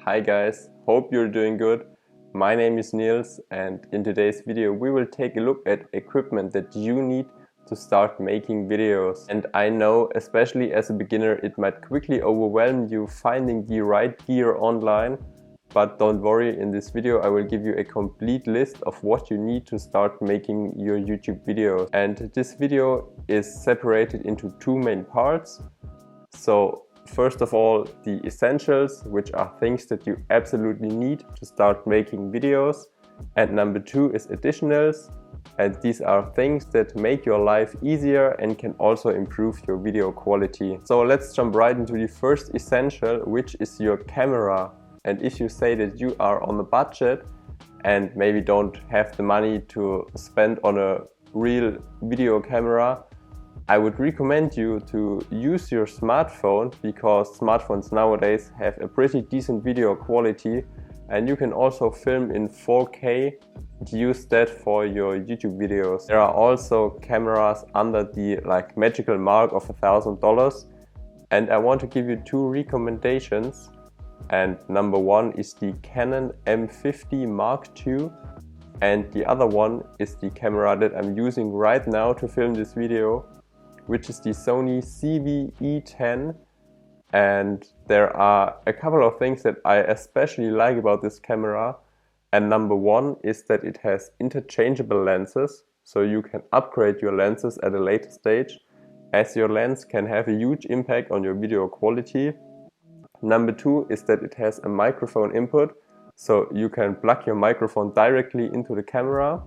Hi guys, hope you're doing good. My name is Niels and in today's video we will take a look at equipment that you need to start making videos. And I know, especially as a beginner, it might quickly overwhelm you finding the right gear online. But don't worry, in this video I will give you a complete list of what you need to start making your YouTube videos. And this video is separated into two main parts. So first of all, the essentials, which are things that you absolutely need to start making videos. And number two is additionals. And these are things that make your life easier and can also improve your video quality. So let's jump right into the first essential, which is your camera. And if you say that you are on a budget and maybe don't have the money to spend on a real video camera, I would recommend you to use your smartphone, because smartphones nowadays have a pretty decent video quality and you can also film in 4K and use that for your YouTube videos. There are also cameras under the magical mark of $1,000, and I want to give you two recommendations. And number one is the Canon M50 Mark II, and the other one is the camera that I'm using right now to film this video, which is the Sony CV-E10. And there are a couple of things that I especially like about this camera. And number one is that it has interchangeable lenses, so you can upgrade your lenses at a later stage, as your lens can have a huge impact on your video quality. Number two is that it has a microphone input, so you can plug your microphone directly into the camera.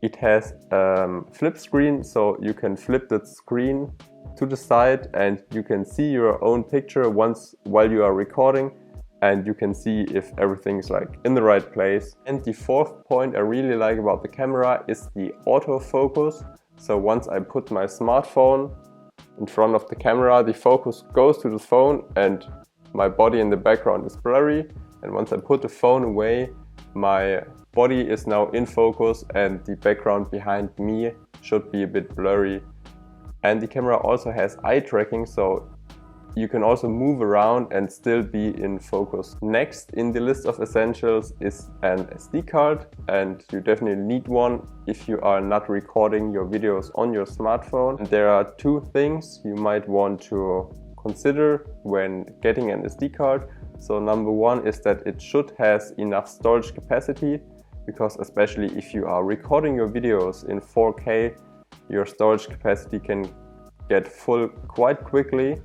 It has a flip screen, so you can flip the screen to the side and you can see your own picture while you are recording, and you can see if everything's in the right place. And the fourth point I really like about the camera is the autofocus. So once I put my smartphone in front of the camera, the focus goes to the phone and my body in the background is blurry. And once I put the phone away, my body is now in focus and the background behind me should be a bit blurry. And the camera also has eye tracking, so you can also move around and still be in focus. Next in the list of essentials is an SD card, and you definitely need one if you are not recording your videos on your smartphone. And there are two things you might want to consider when getting an SD card. So number one is that it should have enough storage capacity, because especially if you are recording your videos in 4K, your storage capacity can get full quite quickly.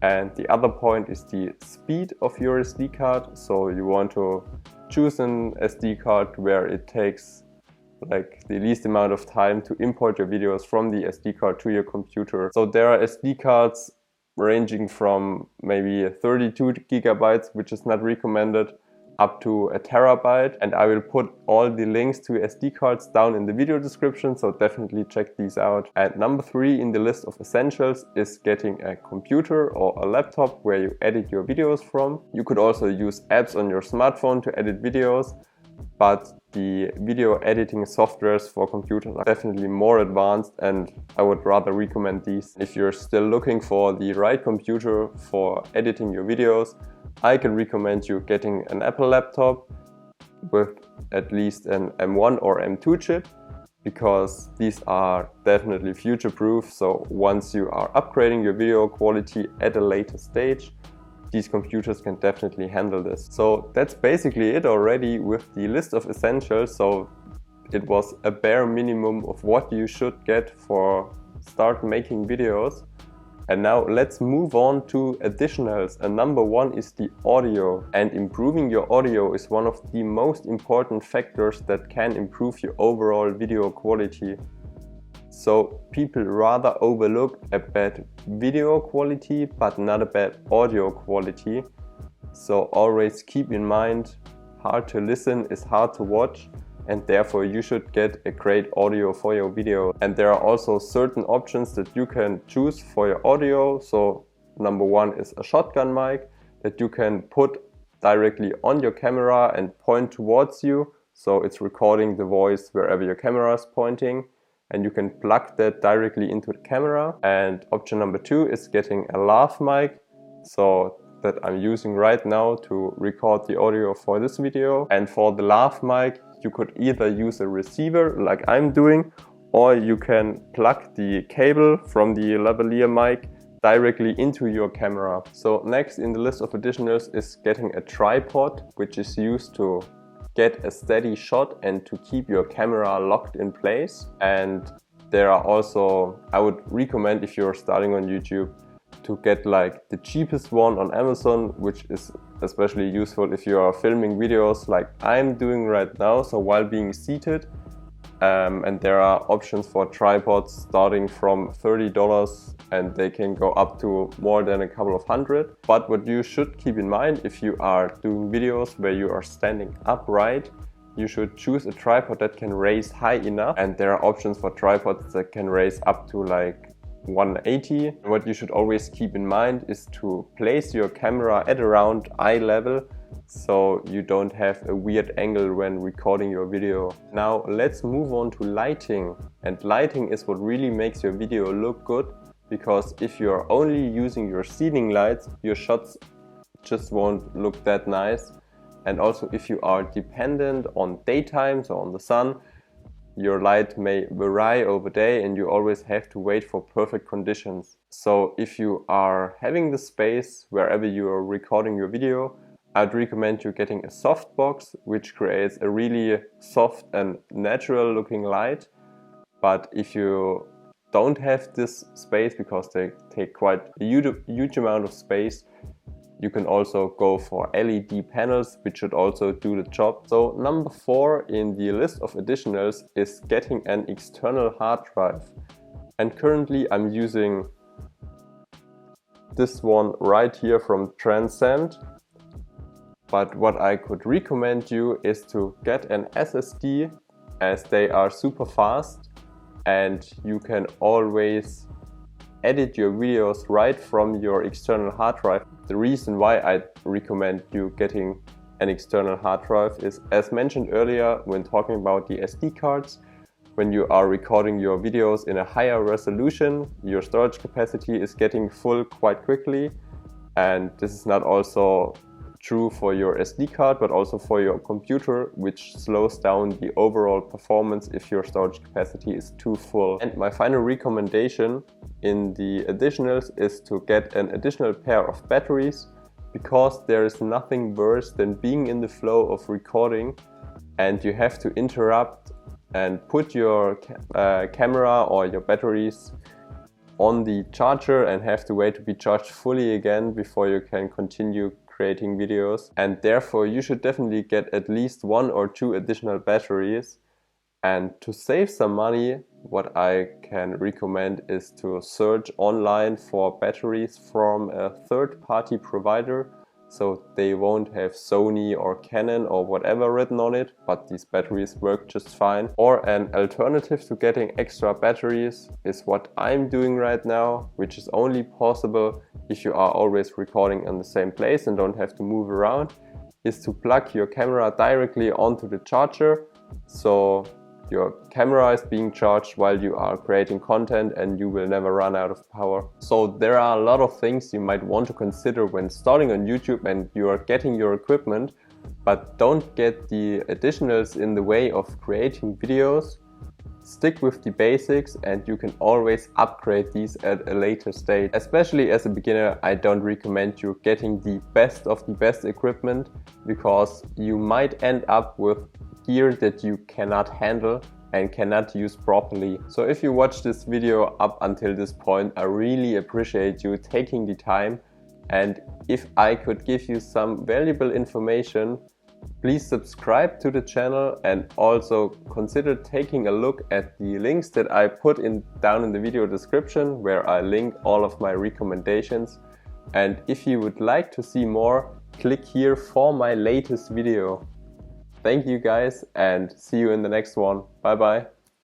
And the other point is the speed of your SD card. So you want to choose an SD card where it takes the least amount of time to import your videos from the SD card to your computer. So there are SD cards ranging from maybe 32 gigabytes, which is not recommended, up to a terabyte. And I will put all the links to SD cards down in the video description, so definitely check these out. And number three in the list of essentials is getting a computer or a laptop where you edit your videos from. You could also use apps on your smartphone to edit videos, but the video editing softwares for computers are definitely more advanced, and I would rather recommend these. If you're still looking for the right computer for editing your videos, I can recommend you getting an Apple laptop with at least an M1 or M2 chip, because these are definitely future-proof. So once you are upgrading your video quality at a later stage, these computers can definitely handle this. So that's basically it already with the list of essentials. So it was a bare minimum of what you should get for start making videos. And now let's move on to additionals. And number one is the audio. And improving your audio is one of the most important factors that can improve your overall video quality. So people rather overlook a bad video quality but not a bad audio quality. So always keep in mind, hard to listen is hard to watch, and therefore you should get a great audio for your video. And there are also certain options that you can choose for your audio. So number one is a shotgun mic that you can put directly on your camera and point towards you, so it's recording the voice wherever your camera is pointing. And you can plug that directly into the camera. And option number two is getting a lav mic. So that I'm using right now to record the audio for this video. And for the lav mic, you could either use a receiver like I'm doing, or you can plug the cable from the lavalier mic directly into your camera. So next in the list of additionals is getting a tripod, which is used to get a steady shot and to keep your camera locked in place. And there are also, I would recommend if you're starting on YouTube, to get like the cheapest one on Amazon, which is especially useful if you are filming videos like I'm doing right now, so while being seated. And there are options for tripods starting from $30 and they can go up to more than a couple of hundred. But what you should keep in mind, if you are doing videos where you are standing upright, you should choose a tripod that can raise high enough. And there are options for tripods that can raise up to like 180. And what you should always keep in mind is to place your camera at around eye level, so you don't have a weird angle when recording your video. Now let's move on to lighting. And lighting is what really makes your video look good, because if you're only using your ceiling lights, your shots just won't look that nice. And also if you are dependent on daytime, so on the sun, your light may vary over day and you always have to wait for perfect conditions. So if you are having the space wherever you are recording your video, I'd recommend you getting a softbox, which creates a really soft and natural looking light. But if you don't have this space, because they take quite a huge amount of space, you can also go for LED panels, which should also do the job. So number 4 in the list of additionals is getting an external hard drive. And currently I'm using this one right here from Transcend. But what I could recommend you is to get an SSD, as they are super fast and you can always edit your videos right from your external hard drive. The reason why I recommend you getting an external hard drive is, as mentioned earlier when talking about the SD cards, when you are recording your videos in a higher resolution, your storage capacity is getting full quite quickly. And this is not also true for your SD card, but also for your computer, which slows down the overall performance if your storage capacity is too full. And my final recommendation in the additionals is to get an additional pair of batteries, because there is nothing worse than being in the flow of recording and you have to interrupt and put your camera or your batteries on the charger and have to wait to be charged fully again before you can continue creating videos. And therefore you should definitely get at least 1 or 2 additional batteries. And to save some money, what I can recommend is to search online for batteries from a third-party provider. So they won't have Sony or Canon or whatever written on it, but these batteries work just fine. Or an alternative to getting extra batteries is what I'm doing right now, which is only possible if you are always recording in the same place and don't have to move around, is to plug your camera directly onto the charger. So your camera is being charged while you are creating content and you will never run out of power. So there are a lot of things you might want to consider when starting on YouTube and you are getting your equipment, but don't get the additionals in the way of creating videos. Stick with the basics and you can always upgrade these at a later stage. Especially as a beginner, I don't recommend you getting the best of the best equipment, because you might end up with gear that you cannot handle and cannot use properly. So if you watch this video up until this point, I really appreciate you taking the time, and if I could give you some valuable information, please subscribe to the channel and also consider taking a look at the links that I put down in the video description, where I link all of my recommendations. And if you would like to see more, click here for my latest video. Thank you guys and see you in the next one. Bye bye.